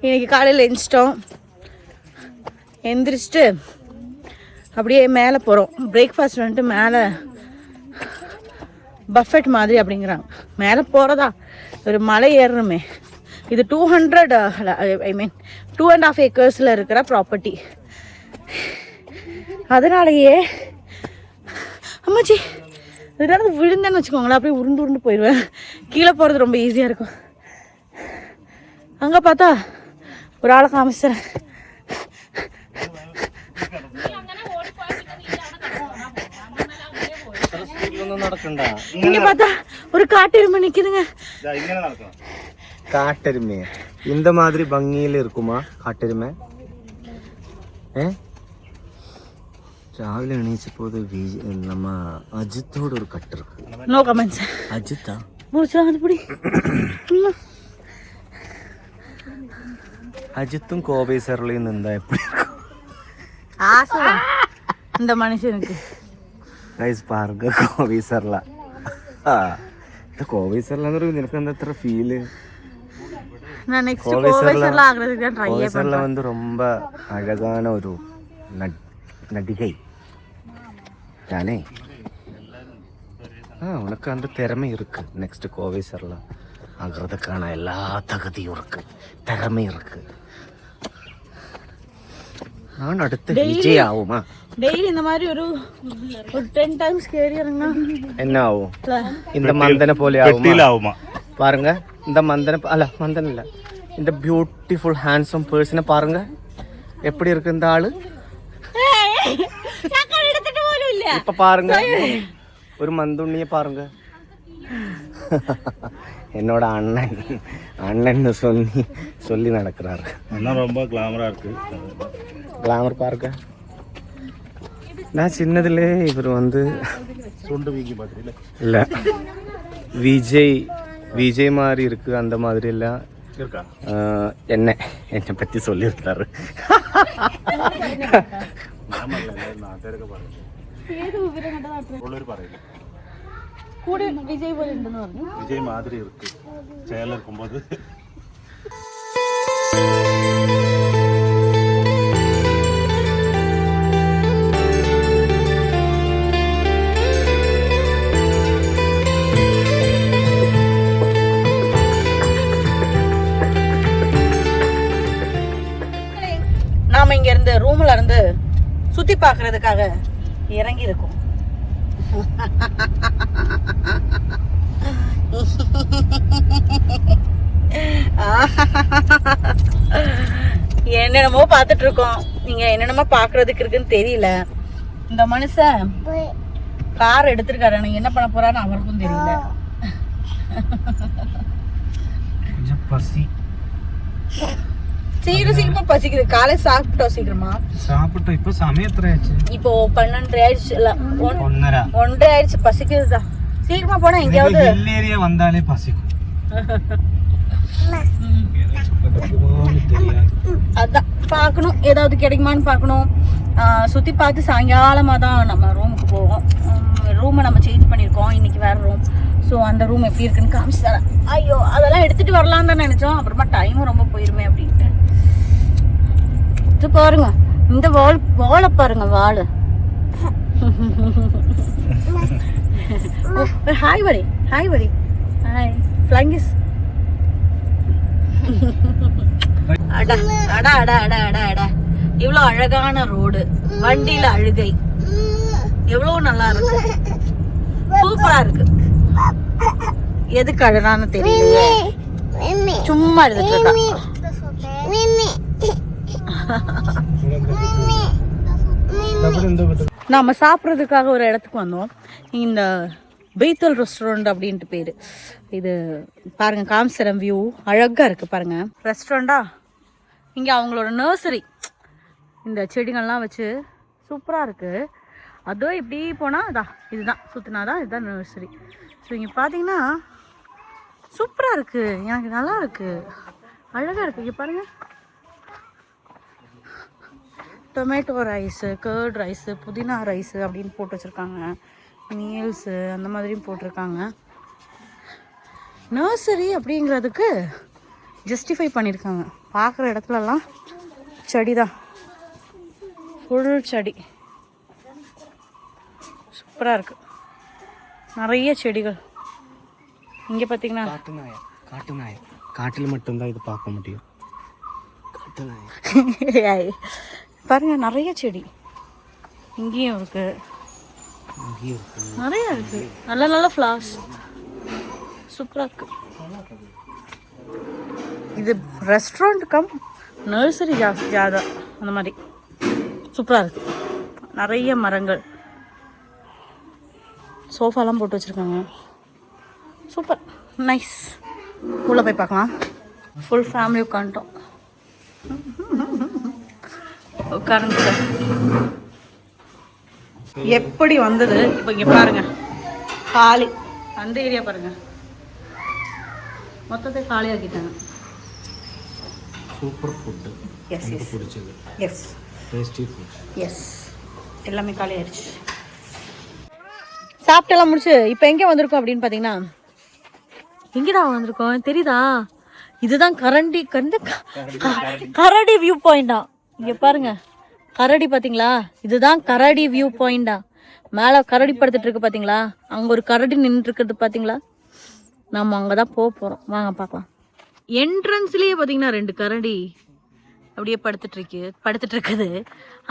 இன்றைக்கி காலையில் எந்திரிச்சிட்டு அப்படியே மேலே போகிறோம். பிரேக்ஃபாஸ்ட் வந்துட்டு மேலே பஃபெட் மாதிரி அப்படிங்கிறாங்க. மேலே போகிறதா ஒரு மலை ஏறணுமே. இது 200 ஐ மீன் 2.5 ஏக்கர்ஸில் இருக்கிற ப்ராப்பர்ட்டி. அதனாலேயே அம்மாச்சி இதனால விழுந்தேன்னு வச்சுக்கோங்களேன், அப்படியே உருண்டு போயிடுவேன். கீழே போகிறது ரொம்ப ஈஸியாக இருக்கும். அங்கே பார்த்தா ஒரு ஆளை காமிச்சிறேன். இங்க பார்த்தா ஒரு காட்டெருமை நிக்குதுங்க. காட்டெருமை இந்த மாதிரி பங்கியில இருக்குமா காட்டெருமை? രാവിലെ എണീച്ചപ്പോൾ നമ്മ അജിത്തോട് ഒരു കട്ട് ഇருக்கு. No comments. അജിത്താ മുറിച്ചാടി അജിത്തും கோவை சரளையும் இருந்தா எப்படி இருக்கும்? ஆசை இந்த மனுஷனுக்கு. ഗൈസ് പാർക്ക கோவை சரளா. கோவை சரளான்னு പറയുമ്പോൾ നിനക്ക് എന്താ അത്ര ഫീല്? நான் நெக்ஸ்ட் கோவை சரளா ஆகிறதுக்கு ட்ரை பண்றேன். கோவை சரளா வந்து ரொம்ப அழகான ஒரு நடிகை தானே. உனக்கு அந்த திறமை இருக்கு. நெக்ஸ்ட் கோவை சரளா ஆகிறதுக்கான எல்லா தகுதியும் இருக்கு, திறமை இருக்கு. நான் அடுத்த விஜய் ஆகுமா? டெய்லி இந்த மாதிரி ஒரு 10 டைம்ஸ் கேரி இறங்கினா என்ன ஆகும்? இந்த மந்தனை போல ஆகுமா? பாருங்க இந்த மந்தனை அல்ல, மந்தன் இல்ல, இந்த பியூட்டிஃபுல் ஹேண்ட்ஸம் பர்சனை பாருங்க எப்படி இருக்கு இந்த ஆளு. இப்ப பாருங்க ஒரு மந்துண்ணிய பாருங்க. என்னோட அண்ணன் சொல்லி நடக்கிறாரு. ரொம்ப கிளாமரா இருக்கு. கிளாமர் பாருங்க. நான் சின்னதுலே இவர் வந்து சுண்டு வீங்கி பாத்தீங்களா? இல்ல விஜய் மாதிரி இருக்கு அந்த மாதிரி எல்லாம் இருக்கா? என்னை பத்தி சொல்லியிருக்காரு. വിജയ് മാതിരി ഇருக்கு ചേല இருக்கும்போது. நாம இங்க இருந்து ரூம்ல இருந்து சுத்தி பார்க்கிறதுக்காக இறங்கி இருக்கோம். என்னென்னமோ பார்த்துட்டு இருக்கோம். நீங்க என்னென்னமோ பாக்குறதுக்கு இருக்குன்னு தெரியல. இந்த மனுஷன் கார் எடுத்திருக்காரு, நீங்க என்ன பண்ண போறான்னு அவருக்கும் தெரியல. சீக்கிரமா பசிக்குது. காலை சாப்பிட்டோம், சீக்கிரமா சாப்பிட்டோம். இப்போ சமயம் எத்தனை ஆச்சு? இப்போ 12 ஆயிடுச்சு. 1:30 ஆயிடுச்சு. பசிக்குதுதா. சீக்கிரமா போனா எங்கேயாவது ஏரியா வந்தாலே பசிக்கும். அதான் பார்க்கணும், ஏதாவது கிடைக்குமான்னு பார்க்கணும். சுற்றி பார்த்து சாயங்காலமாக தான் நம்ம ரூமுக்கு போவோம். ரூமை நம்ம சேஞ்ச் பண்ணியிருக்கோம், இன்னைக்கு வேற ரூம். ஸோ அந்த ரூம் எப்படி இருக்குன்னு காமிச்சு தரேன். ஐயோ அதெல்லாம் எடுத்துகிட்டு வரலான்னு தான் நினச்சோம். அப்புறமா டைமும் ரொம்ப போயிருமே அப்படின்ட்டு. இது பாருங்க, இந்த வாழை பாருங்க, வாழை. ஹாய் வரி, ஹாய் வரி, ஹாய் ஃப்ளைங்கிஸ். அடா அடா அடா அடா அடா அடா, இவ்வளோ அழகான ரோடு, வண்டியில அழுகை, எவ்வளோ நல்லா இருக்கு, சூப்பரா இருக்கு. எதுக்கு அழகான்னு தெரியல, சும்மா எழுதிட்டு இருக்கா. நாம சாப்பிட்றதுக்காக ஒரு இடத்துக்கு வந்தோம். இந்த பீத்தல் ரெஸ்டாரண்ட் அப்படின்ட்டு பேர். இது பாருங்கள், காம்சரம் வியூ அழகாக இருக்குது பாருங்கள். ரெஸ்டாரண்ட்டா இங்கே அவங்களோட நர்சரி, இந்த செடிகள்லாம் வச்சு சூப்பராக இருக்குது. அதோ இப்படி போனால் அதான் இதுதான் சுற்றினாதான் இதுதான் நர்சரி. ஸோ இங்கே பார்த்தீங்கன்னா சூப்பராக இருக்குது, எனக்கு நல்லா இருக்குது, அழகாக இருக்குது. இங்கே பாருங்கள், டொமேட்டோ ரைஸு, கர்ட் ரைஸு, புதினா ரைஸு அப்படின்னு போட்டு வச்சுருக்காங்க. மீல்ஸு அந்த மாதிரியும் போட்டிருக்காங்க. நர்சரி அப்படிங்கிறதுக்கு ஜஸ்டிஃபை பண்ணியிருக்காங்க. பார்க்குற இடத்துலலாம் செடி தான், ஃபுல் செடி. சூப்பராக இருக்குது, நிறைய செடிகள். இங்கே பார்த்தீங்கன்னா காட்டு நாய் காட்டில் மட்டும்தான் இது பார்க்க முடியும். காட்டு நாய் பாருங்க, நிறைய செடி இங்கேயும் இருக்கு, நிறைய இருக்கு. நல்ல நல்ல ஃப்ளவர்ஸ், சூப்பராக இருக்கு. இது ரெஸ்டாரண்ட் கம் நர்சரி ஜாதா அந்த மாதிரி சூப்பராக இருக்கு. நிறைய மரங்கள், சோஃபாலாம் போட்டு வச்சுருக்காங்க. Super, nice. உள்ளே போய் பார்க்கலாம். ஃபுல் ஃபேமிலி உட்காந்துட்டோம். உட்காருங்க சார். எப்படி வந்தது இப்போ இங்கே பாருங்க, காலி. அந்த ஏரியா பாருங்க, மொத்தத்தை காலியாக்கிட்டாங்க. Super food. எஸ் எஸ் பிடிச்சது. Yes tasty food. எஸ், எல்லாமே காலி ஆயிடுச்சு. சாப்பிட்டெல்லாம் முடிச்சு இப்போ எங்கே வந்திருக்கோம் அப்படின்னு பார்த்தீங்கன்னா, எங்கேடா வந்திருக்கோம் தெரியுதா? இதுதான் கரடி வியூ பாயிண்டா. இங்கே பாருங்க, கரடி பார்த்தீங்களா? இதுதான் கரடி வியூ பாயிண்டா. மேலே கரடி படுத்துட்டு இருக்கு பார்த்தீங்களா? அங்கே ஒரு கரடி நின்றுட்டு இருக்கிறது பார்த்தீங்களா? நம்ம அங்கே தான் போக போகிறோம், வாங்க பார்க்கலாம். என்ட்ரன்ஸ்லேயே பார்த்தீங்கன்னா 2 கரடி அப்படியே படுத்துட்டு இருக்குது.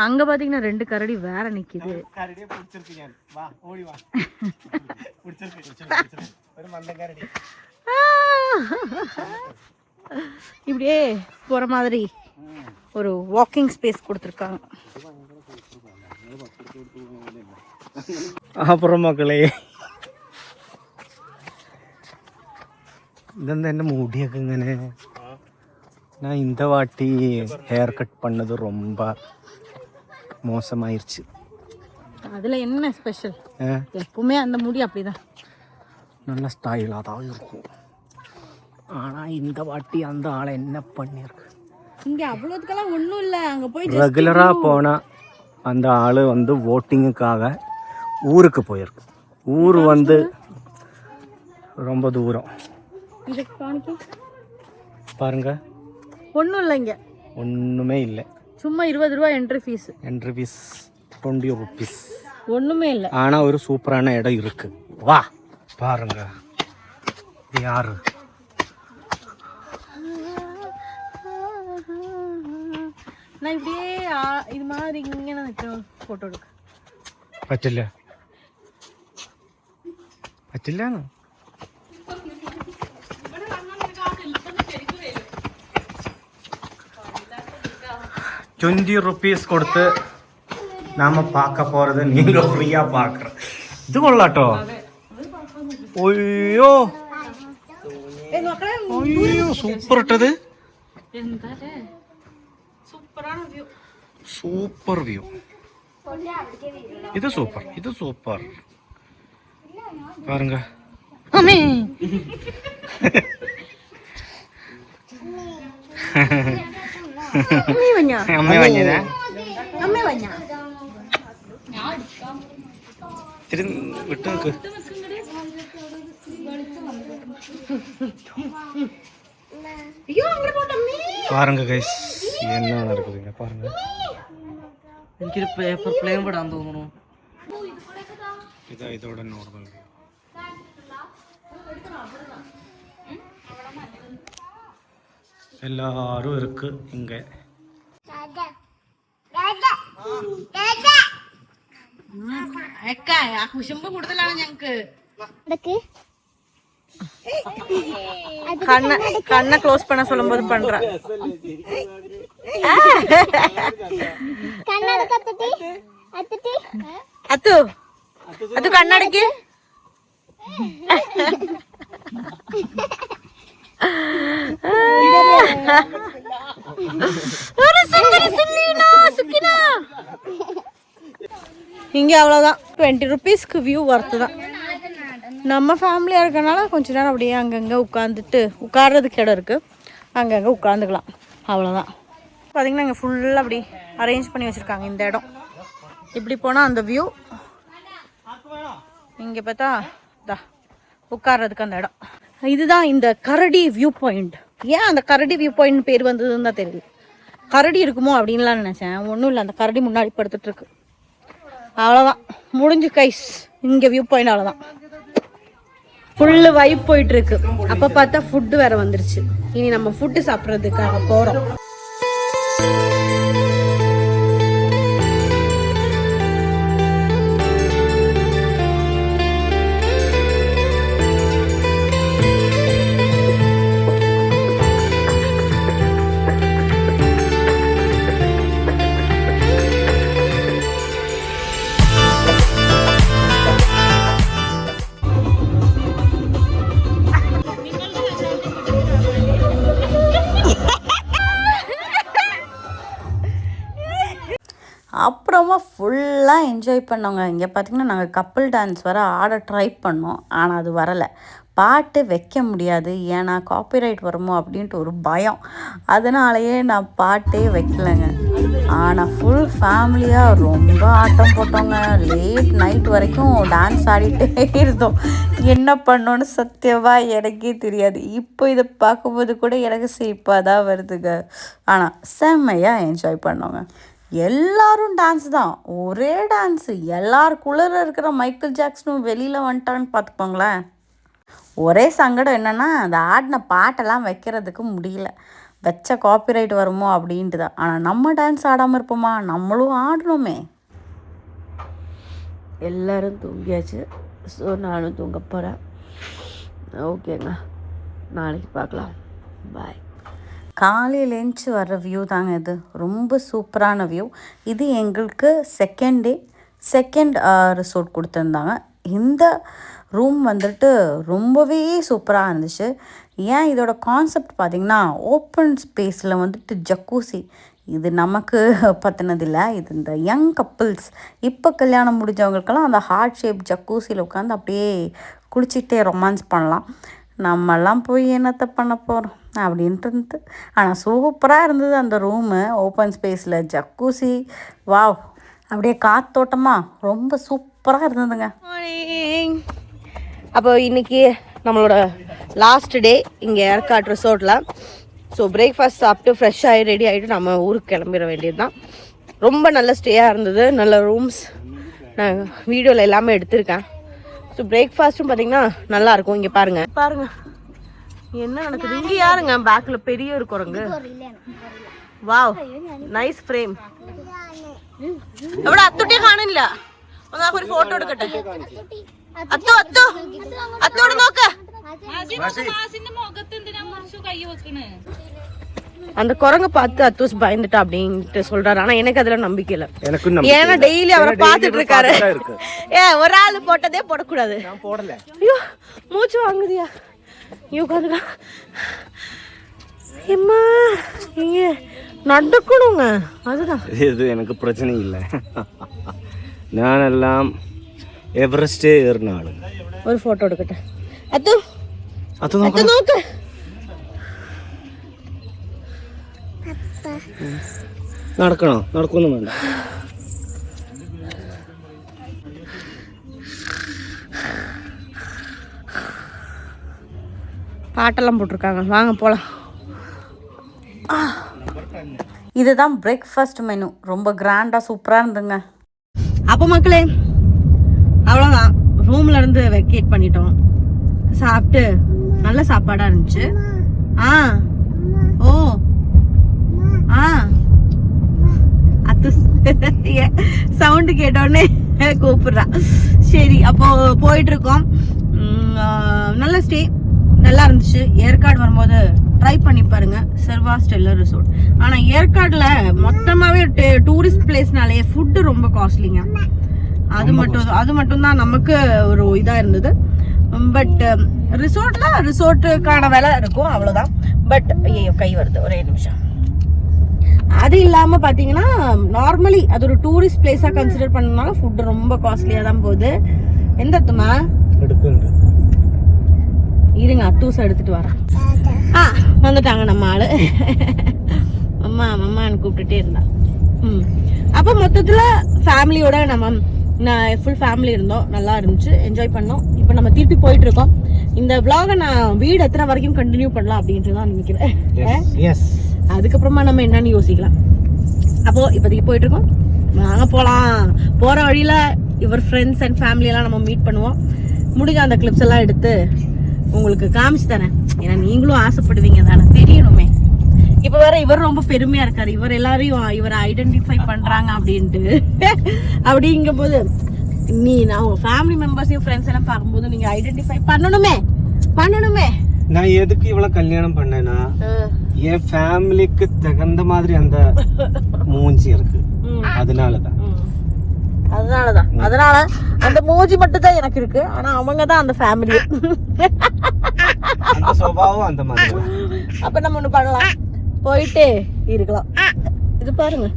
அங்கே பார்த்தீங்கன்னா 2 கரடி வேற நிற்கிது. இப்படியே போகிற மாதிரி ஒரு வாக்கிங் ஸ்பேஸ் கொடுத்துருக்காங்க. அப்புறம் மக்களே, ഇതെന്താ എൻ്റെ മുടിയൊക്കെ ഇങ്ങനെ? நான் இந்த வாட்டி ஹேர் கட் பண்ணது ரொம்ப மோசமாயிருச்சு. அதில் என்ன ஸ்பெஷல்? எப்பவுமே அந்த முடி அப்படிதான், நல்ல ஸ்டைலாக தான் இருக்கும். ஆனால் இந்த வாட்டி அந்த ஆளை என்ன பண்ணியிருக்கு. இங்கே அவ்வளோதுக்கெல்லாம் ஒன்றும் இல்லை. அங்கே போய் ரெகுலராக போனால் அந்த ஆள் வந்து ஓட்டிங்குக்காக ஊருக்கு போயிருக்கு. ஊர் வந்து ரொம்ப தூரம். இதுக்கு காணிக்க பாருங்க, ஒன்றும் இல்லை, இங்கே ஒன்றுமே இல்லை. சும்மா 20 ரூபா என்ட்ரி ஃபீஸ். 20 rupees. ஒன்றுமே இல்லை. ஆனால் ஒரு சூப்பரான இடம் இருக்கு, வா பாருங்க. இது யாரு? நான் இப்படியே இது மாதிரி இங்கே நான் ஃபோட்டோ எடுக்க പറ്റില്ല. പറ്റില്ല. 20 rupees കൊടുത്ത് நாம பார்க்க போறது நீங்க ஃப்ரீயா பார்க்குற. இது கொள்ளாட்டோ. അയ്യോ അയ്യോ, സൂപ്പർ ഇട്ടത്. Super view. ഇത് സൂപ്പർ, ഇത് സൂപ്പർ. பாருங்க. அம்மே അമ്മ വഞ്ഞതാ. ഇത്തിരി വിട്ടു നോക്ക്. பாருங்க கைஸ், என்ன நடக்குதுங்க பாருங்க. എനിക്കൊരു പേപ്പർ പ്ലെയിൻ വിടാൻ തോന്നുന്നു. ഇതാ ഇതോടെ നോർമൽ വ്യൂ. எல்லாரும் இருக்கு இங்க. കുശുമ്പ് കൂടുതലാണ് ഞങ്ങക്ക്. கண்ணை க்ளோஸ் பண்ண சொல்லும்போது பண்ற. அத்து அது கண்ணாடிக்கு இங்கே அவ்வளோதான். 20 rupeesக்கு வியூ ஒர்த்து தான். நம்ம ஃபேமிலியாக இருக்கனால கொஞ்ச நேரம் அப்படியே அங்கங்கே உட்கார்றதுக்கு இடம் இருக்குது, அங்கங்கே உட்காந்துக்கலாம், அவ்வளோதான். பார்த்திங்கன்னா இங்கே ஃபுல்லாக அப்படி அரேஞ்ச் பண்ணி வச்சுருக்காங்க இந்த இடம். இப்படி போனால் அந்த வியூ, இங்கே பார்த்தா உட்கார்றதுக்கு அந்த இடம். இதுதான் இந்த கரடி வியூ பாயிண்ட். ஏன் அந்த கரடி வியூ பாயிண்ட் பேர் வந்ததுன்னு தான் தெரியல. கரடி இருக்குமோ அப்படின்லாம் நினச்சேன். ஒன்றும் இல்லை, அந்த கரடி முன்னாடி படுத்துட்ருக்கு. அவ்வளோதான், முடிஞ்சு கைஸ். இங்கே வியூ பாயிண்ட் அவ்வளோதான். ஃபுல்லு வைப் போயிட்டுருக்கு. அப்போ பார்த்தா ஃபுட்டு வேறு வந்துருச்சு. இனி நம்ம ஃபுட்டு சாப்பிட்றதுக்காக போகிறோம். அப்புறமா ஃபுல்லாக என்ஜாய் பண்ணோங்க. இங்கே பார்த்திங்கன்னா நாங்கள் கப்புள் டான்ஸ் வர ஆட ட்ரை பண்ணோம். ஆனால் அது வரலை. பாட்டு வைக்க முடியாது, ஏன்னா காப்பிரைட் வருமோ அப்படின்ட்டு ஒரு பயம். அதனாலேயே நான் பாட்டே வைக்கலைங்க. ஆனால் ஃபுல் ஃபேமிலியாக ரொம்ப ஆட்டம் போட்டோங்க. லேட் நைட் வரைக்கும் டான்ஸ் ஆடிட்டே இருந்தோம். என்ன பண்ணோன்னு சத்தியமாக எனக்கே தெரியாது. இப்போ இதை பார்க்கும்போது கூட எனக்கு சிரிப்பாக தான் வருதுங்க. ஆனால் செம்மையாக என்ஜாய் பண்ணோங்க. எல்லாரும் டான்ஸ் தான், ஒரே டான்ஸு. எல்லாருக்குள்ளே இருக்கிற மைக்கேல் ஜாக்சனும் வெளியில் வந்துட்டான்னு பார்த்துக்கோங்களேன். ஒரே சங்கடம் என்னென்னா, அந்த ஆடின பாட்டெல்லாம் வைக்கிறதுக்கு முடியல. வச்ச காப்பிரைட் வருமோ அப்படின்ட்டு தான். ஆனால் நம்ம டான்ஸ் ஆடாமல் இருப்போமா? நம்மளும் ஆடணுமே. எல்லோரும் தூங்கியாச்சு. ஸோ நானும் தூங்க போகிறேன். ஓகேங்க, நாளைக்கு பார்க்கலாம். பாய். காலையில் எழுந்துச்சி வர்ற வியூ தாங்க இது. ரொம்ப சூப்பரான வியூ. இது எங்களுக்கு செகண்ட் ரிசோர்ட் கொடுத்துருந்தாங்க. இந்த ரூம் வந்துட்டு ரொம்பவே சூப்பராக இருந்துச்சு. ஏன் இதோட கான்செப்ட் பார்த்திங்கன்னா, ஓப்பன் ஸ்பேஸில் வந்துட்டு ஜக்கூசி. இது நமக்கு பற்றினதில்லை. இது இந்த யங் கப்புள்ஸ், இப்போ கல்யாணம் முடிஞ்சவங்களுக்கெல்லாம் அந்த ஹார்ட் ஷேப் ஜக்கூசியில் உட்காந்து அப்படியே குளிச்சிட்டே ரொமான்ஸ் பண்ணலாம். நம்மெல்லாம் போய் என்னத்தை பண்ண போகிறோம் அப்படின்ட்டு இருந்தது. ஆனால் சூப்பராக இருந்தது அந்த ரூமு. ஓப்பன் ஸ்பேஸில் ஜக்கூசி, வாவ், அப்படியே காத்தோட்டமாக ரொம்ப சூப்பராக இருந்ததுங்க. மார்னிங். அப்போ இன்றைக்கி நம்மளோட லாஸ்ட் டே இங்கே ஏற்காடு ரிசோர்ட்டில். ஸோ பிரேக்ஃபாஸ்ட் சாப்பிட்டு ஃப்ரெஷ் ஆகி ரெடி ஆகிட்டு நம்ம ஊருக்கு கிளம்பிட வேண்டியது தான். ரொம்ப நல்ல ஸ்டேயாக இருந்தது, நல்ல ரூம்ஸ். நான் வீடியோவில் எல்லாமே எடுத்திருக்கேன். ஸோ பிரேக்ஃபாஸ்ட்டும் பார்த்திங்கன்னா நல்லாயிருக்கும். இங்கே பாருங்கள் என்ன நடக்குது. இங்கே யாருங்க பேக்கில் பெரிய ஒரு குரங்கு? Wow, nice frame. ഇവിടെ അത്തുട്ടിയെ കാണില്ല. ഒന്ന് ഒരു ഫോട്ടോ എടുക്കട്ടെ. അത്തു അത്തു അത്തോട് നോക്ക്. அந்த குரங்க பார்த்து அத்தூஸ் பயந்துட்டா அப்படின்ட்டு சொல்றாரு. ஆனா எனக்கு அதுல நம்பிக்கை இல்லை. ஏன்னா டெய்லி அவரை பார்த்துட்டு இருக்காரு. ஒரு ஆள் போட்டதே போடக்கூடாது. ஐயோ மூச்சு வாங்குதியா? ஐயோ உட்காந்துக்கா. எம்மா இங்க நடக்கணுங்க, அதுதான். இது எனக்கு பிரச்சனை இல்லை. நானெல்லாம் எவரெஸ்டே ஏறின ஆளு. ஒரு போட்டோ எடுக்கட்டேன். அத்து அத்து നോക്ക്. നടക്കൊന്നും വേണ്ട. பாட்டெல்லாம் போட்டிருக்காங்க, வாங்க போகலாம். இதுதான் பிரேக்ஃபாஸ்ட் மெனு. ரொம்ப கிராண்டாக சூப்பராக இருந்துங்க. அப்போ மக்களே அவ்வளோதான், ரூம்ல இருந்து வெக்கேட் பண்ணிட்டோம். சாப்பிட்டு நல்ல சாப்பாடாக இருந்துச்சு. ஓ அத்து சவுண்டு கேட்டோடனே கூப்பிடுறா. சரி, அப்போ போயிட்டு இருக்கோம். நல்ல ஸ்டே, நல்லா இருந்துச்சு. ஏற்காடு வரும்போது ட்ரை பண்ணி பாருங்க, செர்வா ஸ்டெல்லர் ரிசோர்ட். ஆனால் ஏற்காடுல மொத்தமாகவே டூரிஸ்ட் பிளேஸ்னாலே ஃபுட்டு ரொம்ப காஸ்ட்லிங்க. அது மட்டும் தான் நமக்கு ஒரு இதாக இருந்தது. பட் ரிசோர்ட்டுக்கான விலை இருக்கும், அவ்வளோதான். பட் ஐயோ கை வருது, ஒரே நிமிஷம். அது இல்லாமல் பார்த்தீங்கன்னா நார்மலி அது ஒரு டூரிஸ்ட் பிளேஸாக கன்சிடர் பண்ணனால ஃபுட்டு ரொம்ப காஸ்ட்லியாக தான் போகுது. எந்த அத்துமா இருங்க, அத்தூசை எடுத்துட்டு வரேன். வந்துட்டாங்க நம்ம ஆளு. அம்மா அம்மான்னு கூப்பிட்டுட்டே இருந்தா. அப்போ மொத்தத்தில் ஃபேமிலியோட நம்ம ஃபுல் ஃபேமிலி இருந்தோம், நல்லா இருந்துச்சு, என்ஜாய் பண்ணோம். இப்போ நம்ம திருப்பி போயிட்டு இருக்கோம். இந்த vlog-அ நான் வீடு எத்தனை வரைக்கும் கண்டினியூ பண்ணலாம் அப்படின்ட்டு தான் நினைக்கிறேன். எஸ் அதுக்கப்புறமா நம்ம என்னன்னு யோசிக்கலாம். அப்போ இப்போதைக்கு போயிட்டு இருக்கோம், வாங்க போகலாம். போகிற வழியில் இவர் ஃப்ரெண்ட்ஸ் அண்ட் ஃபேமிலியெல்லாம் நம்ம மீட் பண்ணுவோம். முடிஞ்ச அந்த கிளிப்ஸ் எல்லாம் எடுத்து உங்களுக்கு காமிச்சு தரேன். ஏன்னா நீங்களும் ஆசைப்படுவீங்க தானே, தெரியணுமே. இப்போ வேற இவர் ரொம்ப பெருமையா இருக்காரு, இவர் எல்லாரையும் இவரை ஐடென்டிஃபை பண்றாங்க அப்படின்ட்டு. அப்படிங்கும் போது நான் உங்க ஃபேமிலி மெம்பர்ஸையும் ஃப்ரெண்ட்ஸ் எல்லாம் பார்க்கும்போது நீங்க ஐடென்டிஃபை பண்ணணுமே. நான் எதுக்கு இவ்வளவு கல்யாணம் பண்ணேன்னா என் ஃபேமிலிக்கு தகுந்த மாதிரி அந்த மூஞ்சி இருக்கு, அதனாலதான் அதனால அந்த மூஞ்சி மட்டும் தான் எனக்கு இருக்கு. ஆனா அவங்க தான் அந்த ஃபேமிலி, அந்த சுபாவம் அந்த மாதிரி. அப்ப நம்ம ஒண்ணு பண்ணலாம், போயிட்டு இருக்கலாம். இது பாருங்க.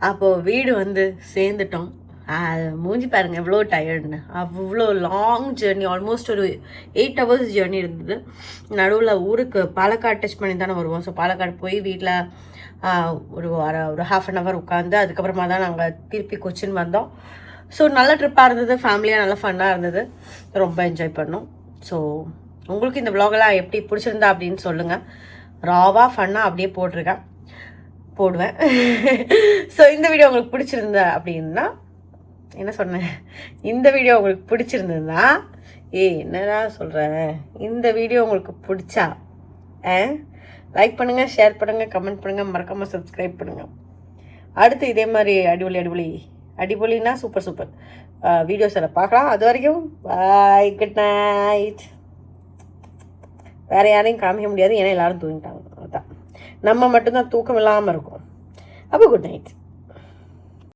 அப்போ வீடு வந்து சேர்ந்துட்டோம். மூஞ்சி பாருங்க எவ்வளோ டயர்டுன்னு. அவ்வளோ லாங் ஜேர்னி, ஆல்மோஸ்ட் ஒரு 8 hours ஜேர்னி இருந்தது. நடுவில் ஊருக்கு பாலக்காடு டச் பண்ணி தானே வருவோம். ஸோ பாலக்காடு போய் வீட்டில் ஒரு 1/2 hour உட்காந்து அதுக்கப்புறமா தான் நாங்கள் திருப்பி கொச்சின் வந்தோம். ஸோ நல்ல ட்ரிப்பாக இருந்தது, ஃபேமிலியாக நல்லா ஃபன்னாக இருந்தது, ரொம்ப என்ஜாய் பண்ணோம். ஸோ உங்களுக்கு இந்த vlog-எல்லாம் எப்படி பிடிச்சிருந்தா அப்படின்னு சொல்லுங்கள். ராவாக ஃபன்னாக அப்படியே போடுவேன். ஸோ இந்த வீடியோ உங்களுக்கு பிடிச்சிருந்தா அப்படின்னா என்ன சொன்னேன், இந்த வீடியோ உங்களுக்கு பிடிச்சிருந்ததுன்னா என்னடா சொல்கிறேன், இந்த வீடியோ உங்களுக்கு பிடிச்சா லைக் பண்ணுங்கள், ஷேர் பண்ணுங்கள், கமெண்ட் பண்ணுங்கள், மறக்காமல் சப்ஸ்கிரைப் பண்ணுங்கள். அடுத்து இதே மாதிரி அடிபொலினா சூப்பர் வீடியோஸ் எல்லாம் பார்க்கலாம். அது வரைக்கும் பாய், குட் நைட். வேறு யாரையும் காமிக்க முடியாது, ஏன்னா எல்லோரும் தூங்கிட்டாங்க. அதான் நம்ம மட்டும்தான் தூக்கம் இல்லாமல் இருக்கும். அப்போ குட் நைட்.